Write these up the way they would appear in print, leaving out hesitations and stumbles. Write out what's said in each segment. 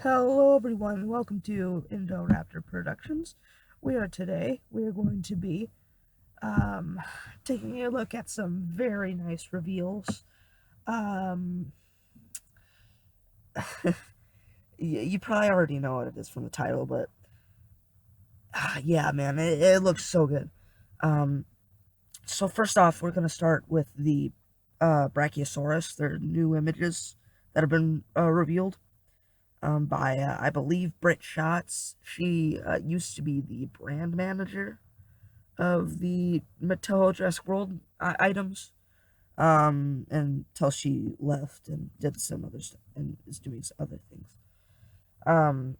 Hello everyone, welcome to Indoraptor Productions. We are going to be um, taking a look at some very nice reveals. Um, you probably already know what it is from the title, but yeah, man, it looks so good. Um, so first off, we're going to start with the Brachiosaurus. They're new images that have been revealed. By I believe Britt Schatz. She used to be the brand manager of the Mattel Jurassic World items. Until she left and did some other stuff and is doing some other things. Um,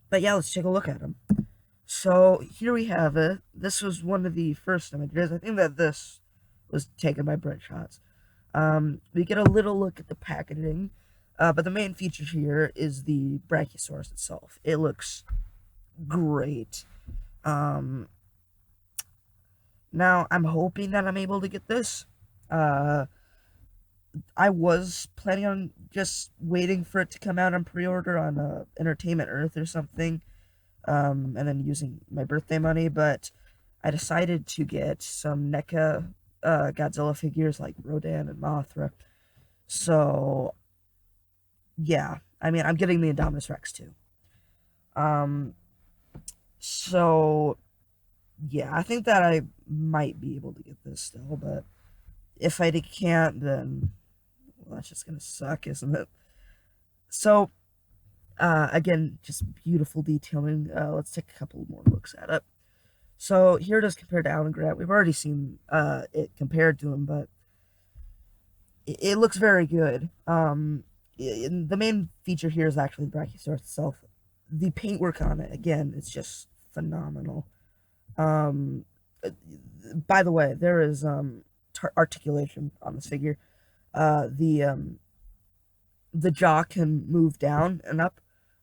but yeah, let's take a look at them. So here we have it. This was one of the first images. I think that this was taken by Brett Schatz. We get a little look at the packaging, but the main feature here is the Brachiosaurus itself. It looks great. Um, Now I'm hoping that I'm able to get this. Uh, I was planning on just waiting for it to come out on pre-order on Entertainment Earth or something, and then using my birthday money. But I decided to get some NECA Godzilla figures like Rodan and Mothra. So yeah, I mean I'm getting the Indominus Rex too. Um, so yeah, I think that I might be able to get this still, but if I can't, then well, that's just gonna suck, isn't it? So, again, just beautiful detailing. Let's take a couple more looks at it. So here it is compared to Alan Grant. We've already seen it compared to him, but it looks very good. The main feature here is actually the Brachiosaurus itself. The paintwork on it, again, it's just phenomenal. Um, uh, by the way, there is articulation on this figure. Uh, the um, the jaw can move down and up.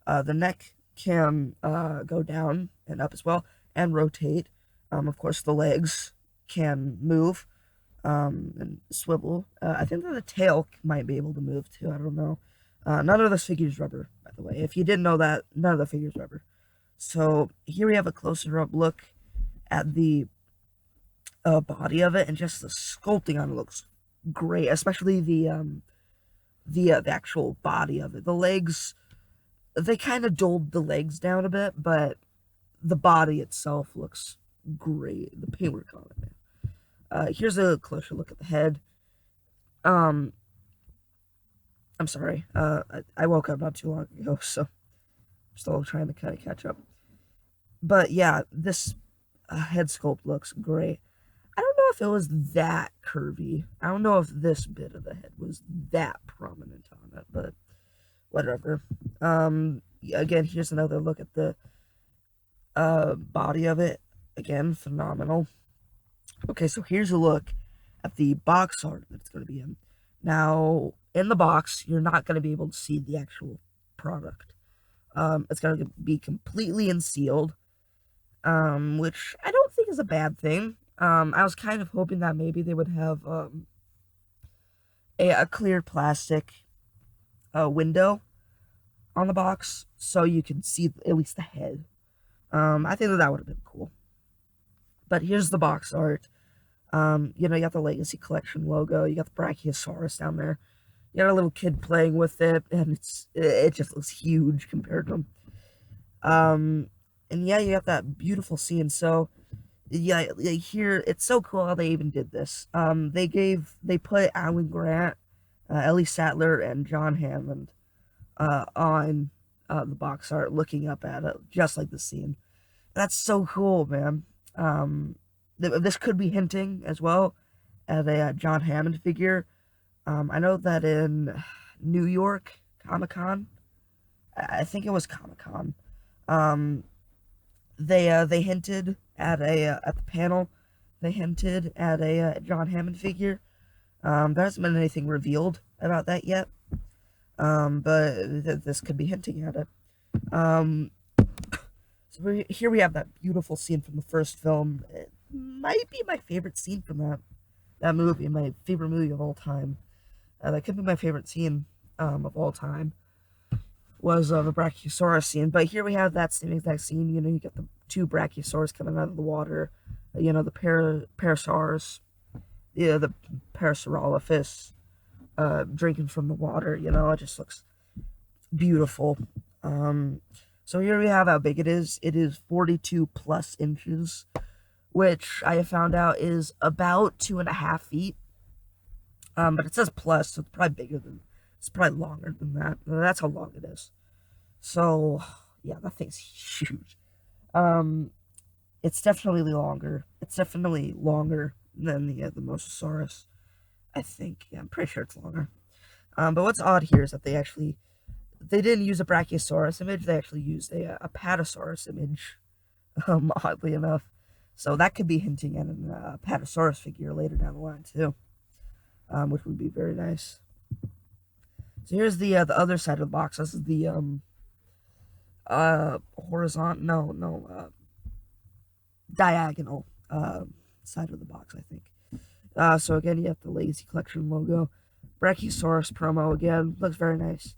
The neck can go down and up as well and rotate. Of course, the legs can move and swivel. I think that the tail might be able to move too. I don't know. None of this figure's rubber, by the way. If you didn't know that, none of the figure's rubber. So here we have a closer up look at the body of it, and just the sculpting on it looks great, especially the actual body of it. The legs, they kind of dulled the legs down a bit, but the body itself looks great. The paintwork on it, man. Here's a closer look at the head. Um, I'm sorry. I woke up not too long ago, so I'm still trying to kind of catch up. But yeah, this head sculpt looks great. I don't know if it was that curvy. I don't know if this bit of the head was that prominent on it, but whatever. Again, here's another look at the body of it. Again, phenomenal. Okay, so here's a look at the box art that it's going to be in. Now, in the box, you're not going to be able to see the actual product. It's going to be completely unsealed, which I don't think is a bad thing. I was kind of hoping that maybe they would have a clear plastic window on the box so you could see at least the head. I think that that would have been cool. But here's the box art. You know, you got the Legacy Collection logo. You got the Brachiosaurus down there. You got a little kid playing with it, and it just looks huge compared to him. And yeah, you got that beautiful scene. So yeah, here it's so cool how they even did this. They put Alan Grant, Ellie Sattler, and John Hammond on the box art, looking up at it, just like the scene. That's so cool, man. This could be hinting as well at a John Hammond figure. I know that in New York Comic Con, I think it was Comic Con, um, they hinted at a at the panel. They hinted at a John Hammond figure. There hasn't been anything revealed about that yet. But this could be hinting at it. Um, so here we have that beautiful scene from the first film. It might be my favorite scene from that movie, my favorite movie of all time. That could be my favorite scene of all time. was the Brachiosaurus scene. But here we have that same exact scene. You know, you get the two Brachiosaurus coming out of the water. You know, the Parasaurus, yeah, the Parasaurolophus, drinking from the water. You know, it just looks beautiful. So here we have how big it is. It is 42 plus inches, which I have found out is about 2.5 feet. But it says plus, so it's probably bigger than, it's probably longer than that. That's how long it is. So, yeah, that thing's huge. Um, it's definitely longer. It's definitely longer than the Mosasaurus. I think. Yeah, I'm pretty sure it's longer. But what's odd here is that they didn't use a Brachiosaurus image. They actually used a Apatosaurus image. Oddly enough, so that could be hinting at an Apatosaurus figure later down the line too, which would be very nice. So here's the other side of the box. This is the horizontal, diagonal side of the box, I think. So again, you have the Lazy Collection logo. Brachiosaurus promo again, looks very nice.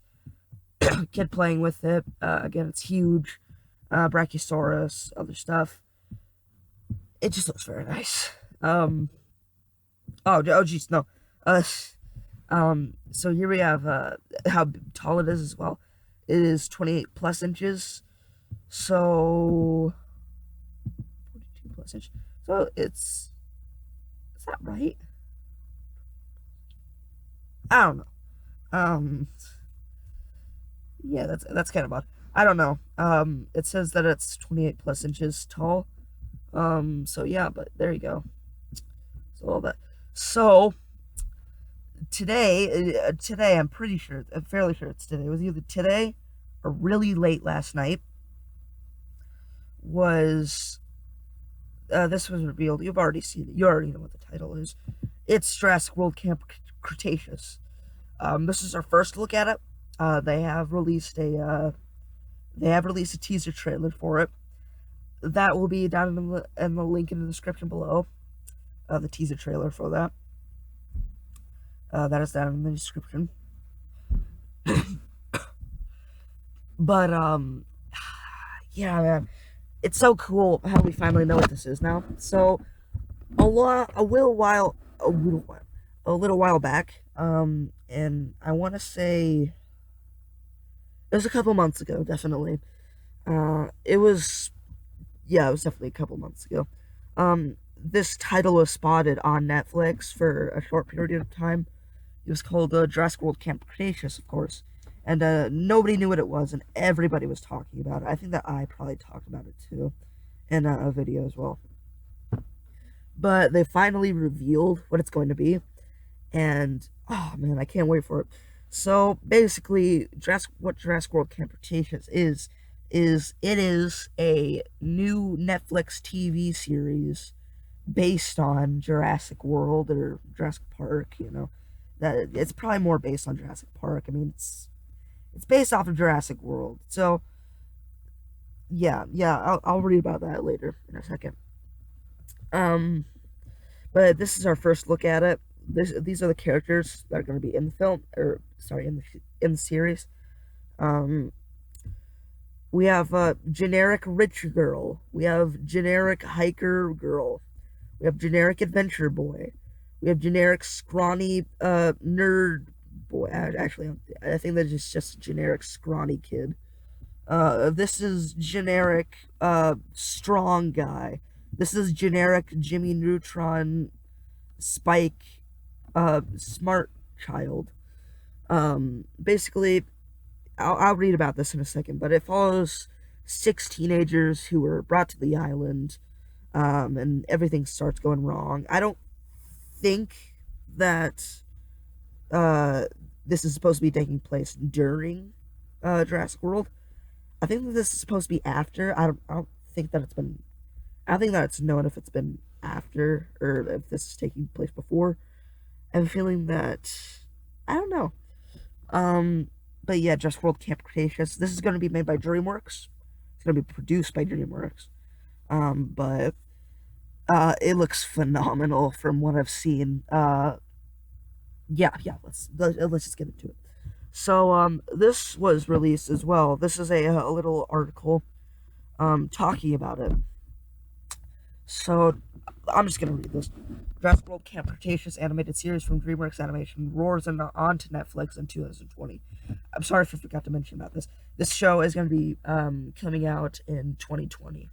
Kid playing with it. Again, it's huge. Brachiosaurus, other stuff. It just looks very nice. Oh geez, no. So here we have how tall it is as well. It is 28 plus inches. So 42 plus inches. So is that right? I don't know. Yeah, that's kind of odd. I don't know. It says that it's 28 plus inches tall. So yeah, but there you go. So all that. So today, I'm fairly sure it's today. It was either today or really late last night. This was revealed? You've already seen it. You already know what the title is. It's Jurassic World Camp Cretaceous. This is our first look at it. They have released a teaser trailer for it. That will be down in the link in the description below. The teaser trailer for that. That is down in the description. But yeah, man, it's so cool how we finally know what this is now. So a little while back, and I want to say it was a couple months ago, definitely. It was definitely a couple months ago. This title was spotted on Netflix for a short period of time. It was called Jurassic World Camp Cretaceous, of course. And nobody knew what it was, and everybody was talking about it. I think that I probably talked about it too in a video as well. But they finally revealed what it's going to be, and oh man, I can't wait for it. So basically, what Jurassic World Camp Cretaceous is it is a new Netflix TV series based on Jurassic World or Jurassic Park. You know, that it's probably more based on Jurassic Park. I mean, it's based off of Jurassic World. So yeah, I'll read about that later in a second. But this is our first look at it. These are the characters that are going to be in the film, or sorry, in the series. We have generic rich girl. We have generic hiker girl. We have generic adventure boy. We have generic scrawny nerd boy. Actually, I think that is just a generic scrawny kid. This is generic strong guy. This is generic Jimmy Neutron Spike smart child. Basically, I'll read about this in a second, but it follows 6 teenagers who were brought to the island, and everything starts going wrong. I don't think that this is supposed to be taking place during Jurassic World. I think that this is supposed to be after. I don't think that it's known if it's been after or if this is taking place before. I have a feeling that I don't know. But yeah, Jurassic World Camp Cretaceous. This is going to be made by DreamWorks. It's going to be produced by DreamWorks. But it looks phenomenal from what I've seen. Yeah. Let's just get into it. So this was released as well. This is a little article talking about it. So I'm just gonna read this. Jurassic World Camp Cretaceous animated series from DreamWorks Animation roars onto Netflix in 2020. I'm sorry if I forgot to mention about this. This show is going to be coming out in 2020.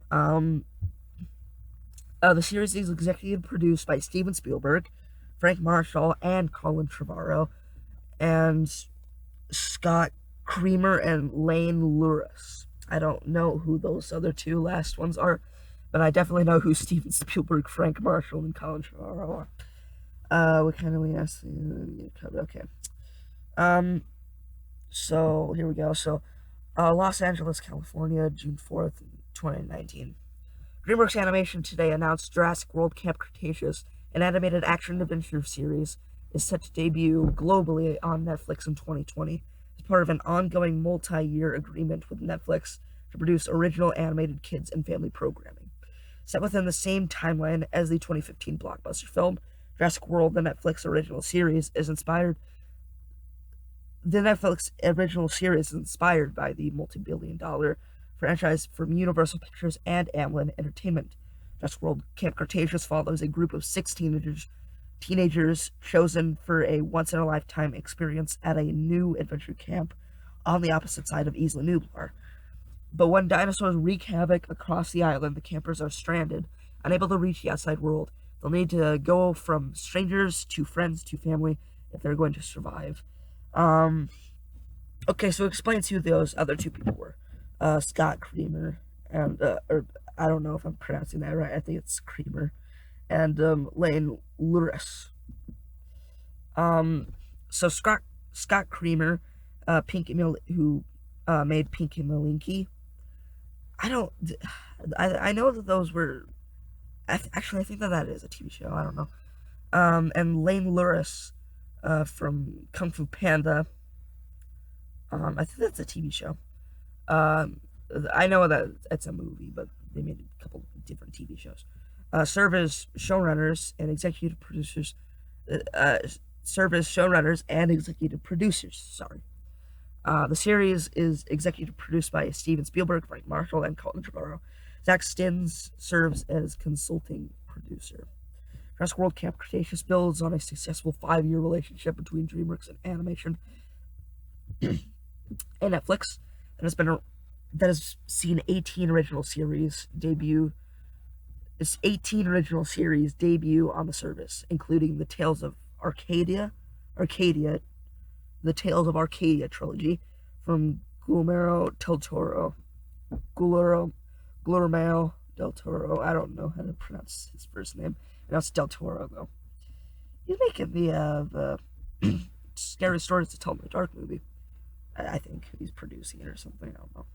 Um, the series is executive produced by Steven Spielberg, Frank Marshall, and Colin Trevorrow, and Scott Creamer and Lane Luris. I don't know who those other two last ones are, but I definitely know who Steven Spielberg, Frank Marshall, and Colin Trevorrow are. What kind of we asked? Okay. So here we go. So, Los Angeles, California, June 4th, 2019. DreamWorks Animation today announced Jurassic World Camp Cretaceous, an animated action-adventure series, is set to debut globally on Netflix in 2020 as part of an ongoing multi-year agreement with Netflix to produce original animated kids and family programming. Set within the same timeline as the 2015 blockbuster film, Jurassic World, the Netflix original series, is inspired by the multi-billion-dollar franchise from Universal Pictures and Amblin Entertainment. Jurassic World Camp Cretaceous follows a group of 6 teenagers chosen for a once-in-a-lifetime experience at a new adventure camp on the opposite side of Isla Nublar. But when dinosaurs wreak havoc across the island, the campers are stranded, unable to reach the outside world. They'll need to go from strangers to friends to family if they're going to survive. Okay, so explain who those other two people were. Scott Creamer and, or I don't know if I'm pronouncing that right. I think it's Creamer and Lane Luris. So Scott Creamer, who made Pinky and Malinky. I know that those were. Actually, I think that is a TV show. I don't know. And Lane Luris, from Kung Fu Panda. I think that's a TV show. I know that it's a movie, but they made a couple different TV shows. Serve as showrunners and executive producers. Sorry. The series is executive produced by Steven Spielberg, Frank Marshall, and Colin Trevorrow. Zach Stins serves as consulting producer. Jurassic World Camp Cretaceous builds on a successful 5-year relationship between DreamWorks and Animation and Netflix that has seen 18 original series debut. It's 18 original series debut on the service, including the Tales of Arcadia, the Tales of Arcadia trilogy from Guillermo del Toro. Guillermo del Toro. I don't know how to pronounce his first name. No, it's Del Toro though. He's making the Scary Stories to Tell in the Dark movie. I think he's producing it or something. I don't know.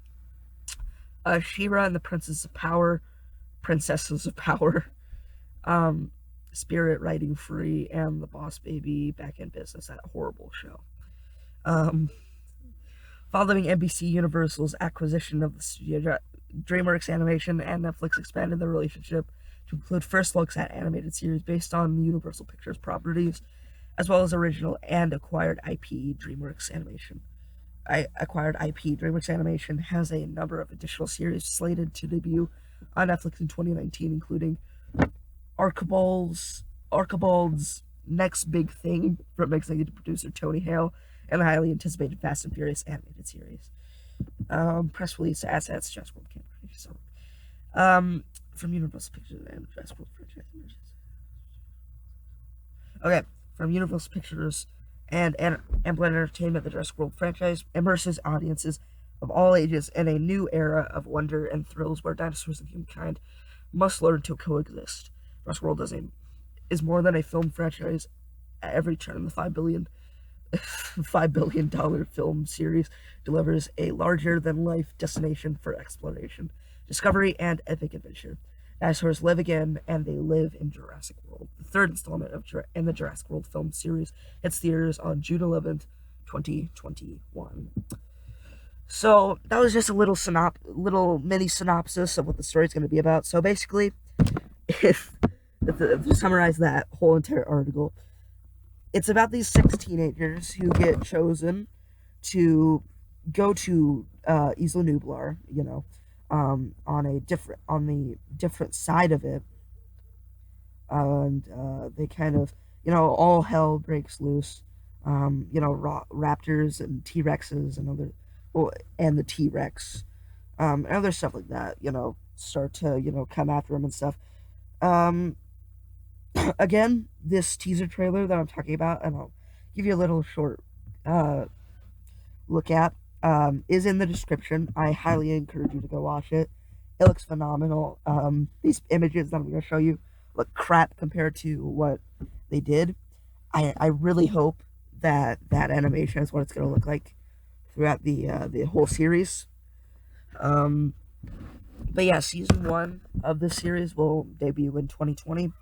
She-Ra and the Princesses of Power, Spirit Riding Free, and The Boss Baby Back in Business. That horrible show. Following NBC Universal's acquisition of the studio, DreamWorks Animation and Netflix expanded their relationship to include first looks at animated series based on Universal Pictures properties, as well as original and acquired IP. DreamWorks Animation has a number of additional series slated to debut on Netflix in 2019, including Archibald's Next Big Thing from executive producer Tony Hale, and the highly anticipated Fast and Furious animated series. Press release assets, Jurassic World Camp Cretaceous. From Universal Pictures and Jurassic World franchise. Okay, from Universal Pictures and Amblin Entertainment, the Jurassic World franchise immerses audiences of all ages in a new era of wonder and thrills where dinosaurs and humankind must learn to coexist. Jurassic World is more than a film franchise at every turn. The $5 billion film series delivers a larger-than-life destination for exploration, discovery, and epic adventure. Dinosaurs live again, and they live in Jurassic World. The third installment in the Jurassic World film series hits theaters on June 11th, 2021. So that was just a little mini synopsis of what the story is going to be about. So basically, if to summarize that whole entire article, it's about these six teenagers who get chosen to go to Isla Nublar, on the different side of it, and they kind of, all hell breaks loose. Raptors and T Rexes and well, and the T Rex, and other stuff like that, start to, come after them and stuff. Um, Again, this teaser trailer that I'm talking about, and I'll give you a little short uh, look at, is in the description. I highly encourage you to go watch it. It looks phenomenal. These images that I'm going to show you look crap compared to what they did. I really hope that that animation is what it's going to look like throughout the whole series. Um, but yeah, season one of this series will debut in 2020.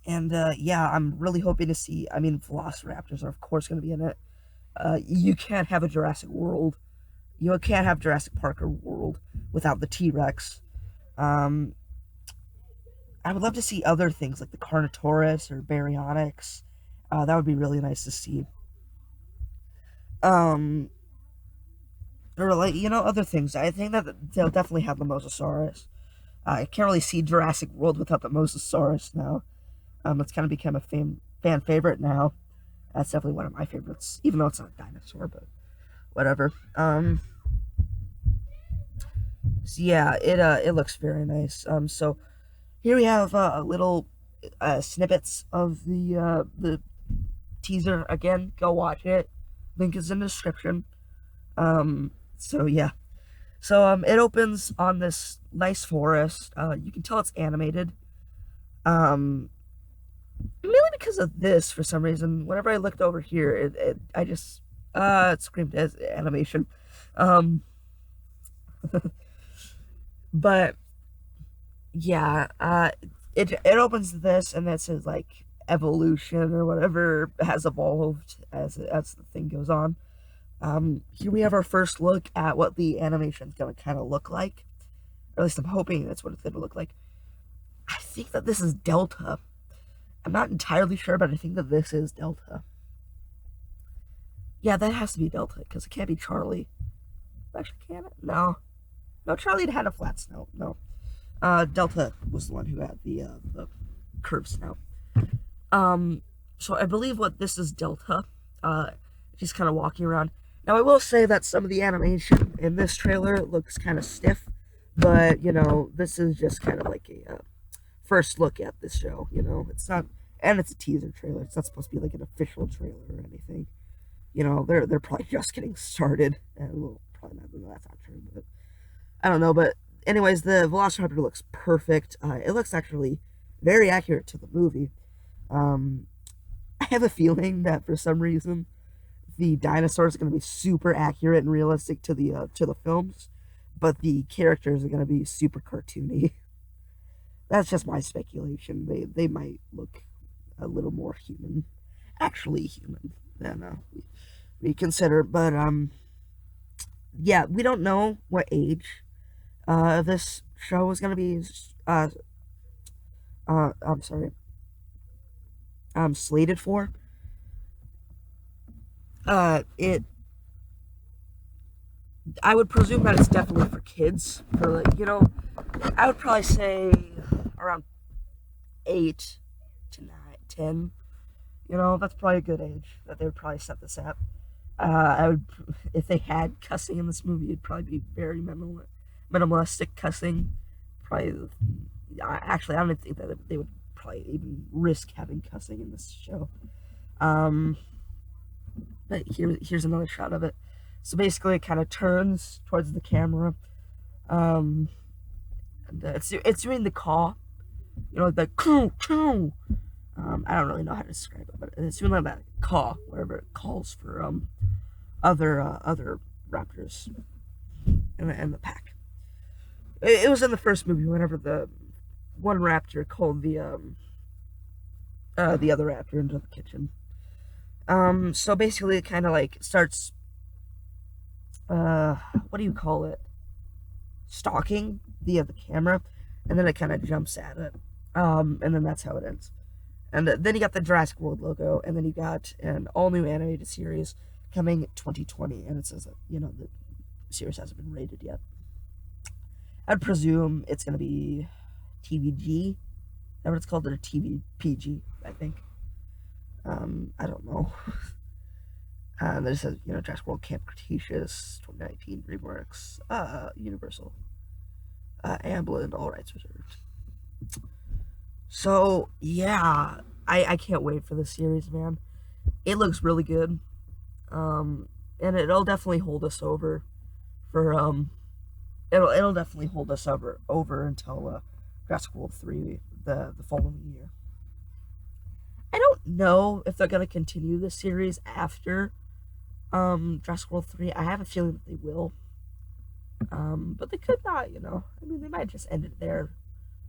And yeah, I'm really hoping to see. I mean, Velociraptors are, of course, going to be in it. You can't have a Jurassic World. You can't have Jurassic Park or World without the T Rex. Um, I would love to see other things like the Carnotaurus or Baryonyx. That would be really nice to see. Um, or like, other things. I think that they'll definitely have the Mosasaurus. I can't really see Jurassic World without the Mosasaurus now. It's kind of become a fan favorite now. That's definitely one of my favorites, even though it's not a dinosaur, but whatever. So yeah, it looks very nice. So here we have a little snippets of the teaser. Again, go watch it. Link is in the description. So yeah. So it opens on this nice forest. You can tell it's animated. Um, Mainly because of this, for some reason. Whenever I looked over here, I just it screamed as animation. Um, but yeah, it opens this and it says like evolution or whatever has evolved as the thing goes on. Here we have our first look at what the animation is going to kind of look like. Or at least I'm hoping that's what it's going to look like. I think that this is Delta. I'm not entirely sure, but I think that this is Delta. Yeah, that has to be Delta, because it can't be Charlie. Actually, can it? No. No, Charlie had a flat snout. No. Delta was the one who had the curved snout. So I believe what this is Delta. She's kind of walking around. Now, I will say that some of the animation in this trailer looks kind of stiff, but, this is just kind of like a first look at this show, It's not, and it's a teaser trailer. It's not supposed to be like an official trailer or anything. They're probably just getting started. And well, probably not. No, that's not true, but I don't know. But anyways, the Velociraptor looks perfect. It looks actually very accurate to the movie. I have a feeling that for some reason the dinosaurs are going to be super accurate and realistic to the films, but the characters are going to be super cartoony. That's just my speculation. They might look a little more human, actually human, than we consider. But yeah, we don't know what age this show is gonna be. I'm sorry. Slated for. It. I would presume that it's definitely for kids. For like, I would probably say around 8 to 9, 10. That's probably a good age that they would probably set this at. I would, if they had cussing in this movie, it'd probably be very minimalistic cussing. Probably, actually, I don't even think that they would probably even risk having cussing in this show. But here's another shot of it. So basically, it kind of turns towards the camera. And it's doing the call, the coo coo. I don't really know how to describe it, but it's doing like that call wherever it calls for other raptors in the pack. It was in the first movie whenever the one raptor called the other raptor into the kitchen. So basically, it kind of like starts. What do you call it? Stalking the camera, and then it kind of jumps at it. And then that's how it ends. And then you got the Jurassic World logo, and then you got an all-new animated series coming 2020, and it says that, the series hasn't been rated yet. I'd presume it's going to be TVG. Is that what it's called? Or TVPG, I think. I don't know. Then it says, Jurassic World Camp Cretaceous 2019 DreamWorks, Universal, Amblin, all rights reserved. So, yeah, I can't wait for this series, man. It looks really good. And it'll definitely hold us over for, it'll definitely hold us over until, Jurassic World 3, the following year. I don't know if they're going to continue the series after, Jurassic World 3. I have a feeling that they will. But they could not, I mean, they might just end it there,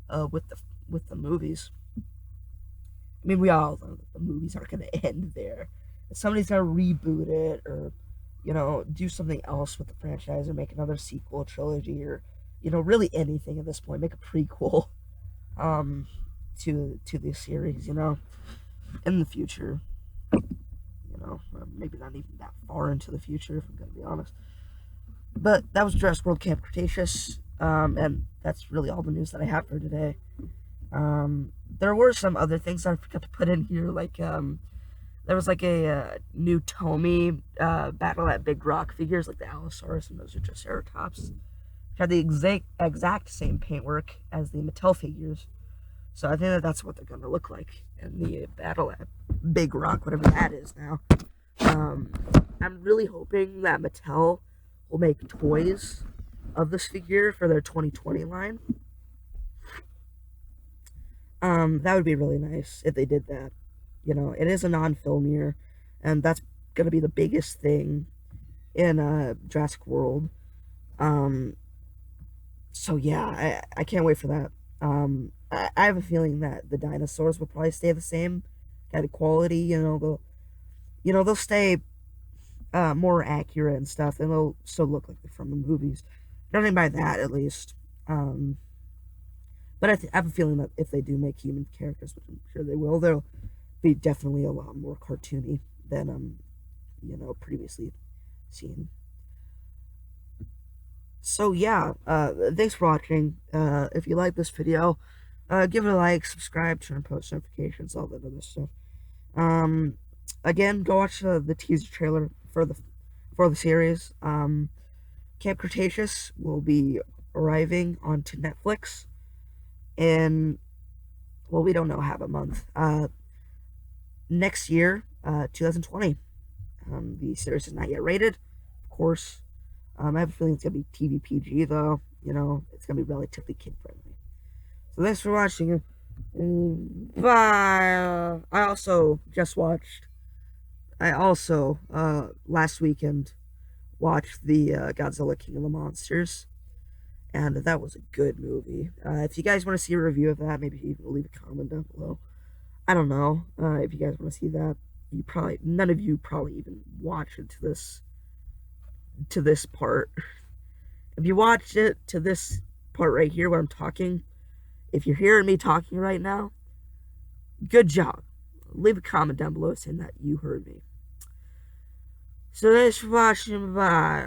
with the movies. I mean, we all know that the movies aren't going to end there. If somebody's going to reboot it, or, do something else with the franchise, or make another sequel trilogy, or, really anything at this point, make a prequel, to the series, in the future. Maybe not even that far into the future, if I'm going to be honest. But that was Jurassic World Camp Cretaceous, and that's really all the news that I have for today. There were some other things that I forgot to put in here, like, there was like a new Tomy Battle at Big Rock figures, like the Allosaurus and those are Triceratops. Which had the exact same paintwork as the Mattel figures. So I think that that's what they're going to look like in the Battle at Big Rock, whatever that is now. I'm really hoping that Mattel will make toys of this figure for their 2020 line. That would be really nice if they did that. It is a non-film year, and that's going to be the biggest thing in Jurassic World. So yeah, I can't wait for that. I have a feeling that the dinosaurs will probably stay the same kind of quality. They'll stay more accurate and stuff, and they'll still look like they're from the movies. Judging by that, at least. But I have a feeling that if they do make human characters, which I'm sure they will, they'll be definitely a lot more cartoony than previously seen. So yeah, thanks for watching. If you like this video, give it a like, subscribe, turn on post notifications, all that other stuff. Again, go watch the teaser trailer for the series. Camp Cretaceous will be arriving onto Netflix in, well, we don't know, half a month. Next year, 2020. The series is not yet rated, of course. I have a feeling it's going to be TVPG, though. It's going to be relatively kid-friendly. So thanks for watching. Bye. I also last weekend, watched the Godzilla King of the Monsters. And that was a good movie. If you guys want to see a review of that, maybe you can leave a comment down below. I don't know if you guys want to see that. None of you probably even watch it to this part. If you watched it to this part right here where I'm talking, if you're hearing me talking right now, good job. Leave a comment down below saying that you heard me. So thanks for watching. Bye.